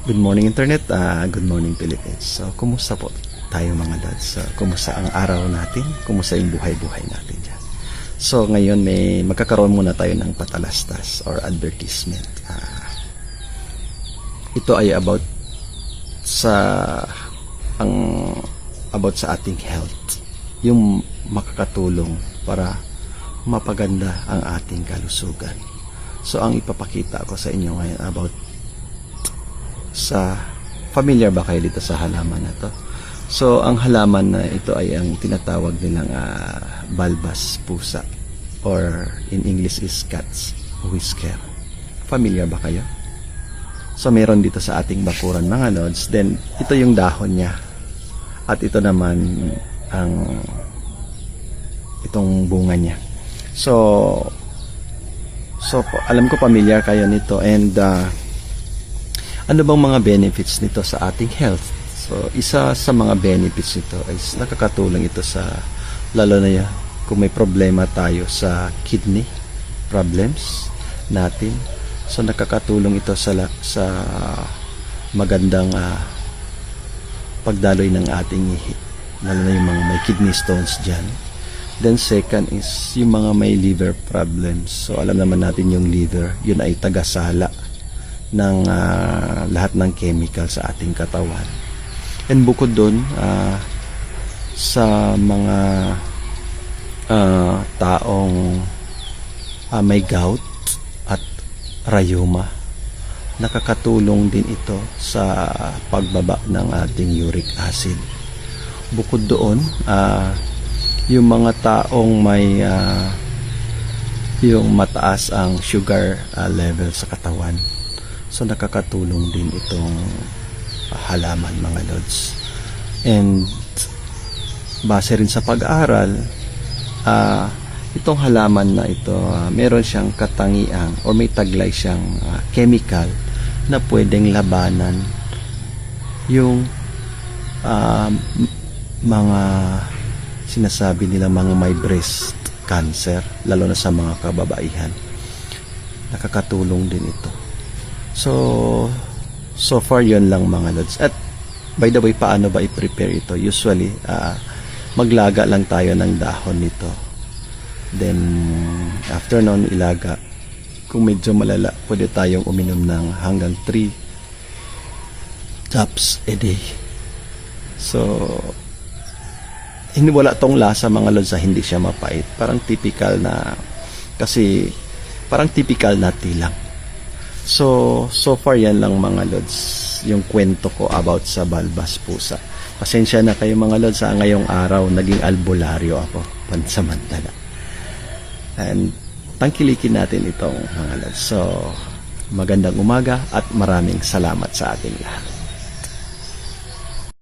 Good morning Internet, good morning Philippines. So, kumusta po tayo mga dads? Kumusta ang araw natin? Kumusta yung buhay-buhay natin dyan? So, ngayon magkakaroon muna tayo ng patalastas or advertisement. Ito ay about sa ating health. Yung makakatulong para mapaganda ang ating kalusugan. So, ang ipapakita ko sa inyo ngayon about sa familiar ba kayo dito sa halaman na to? So, ang halaman na ito ay ang tinatawag nilang balbas pusa or in English is cat's whisker. Familiar ba kayo? So, meron dito sa ating bakuran mga lods. Then, ito yung dahon niya. At ito naman itong bunga niya. So alam ko familiar kayo nito and ano bang mga benefits nito sa ating health? So, isa sa mga benefits nito is nakakatulong ito sa, lalo na kung may problema tayo sa kidney problems natin. So, nakakatulong ito sa magandang pagdaloy ng ating ihi, lalo na yung mga may kidney stones dyan. Then, second is yung mga may liver problems. So, alam naman natin yung liver, yun ay tagasala ng lahat ng chemical sa ating katawan. And bukod doon, sa mga taong may gout at rayuma, nakakatulong din ito sa pagbaba ng ating uric acid. Bukod doon, yung mga taong may yung mataas ang sugar level sa katawan, so nakakatulong din itong halaman mga lods. And base rin sa pag-aaral, itong halaman na ito, meron siyang katangian or may taglay siyang chemical na pwedeng labanan yung mga sinasabi nila mga may breast cancer, lalo na sa mga kababaihan. Nakakatulong din ito. So far yun lang mga lods. At by the way, paano ba i-prepare ito? Usually, maglaga lang tayo ng dahon nito. Then, after nun, ilaga. Kung medyo malala, pwede tayong uminom ng hanggang 3 drops a day. So, hindi wala tong lasa mga lods, hindi siya mapait. Parang typical na, kasi parang typical na tilang. So far yan lang mga lods, yung kwento ko about sa balbas pusa. Pasensya na kayo mga lods, ngayong araw naging albularyo ako pansamantala. And tangkilikin natin itong mga lods. So magandang umaga at maraming salamat sa ating lahat.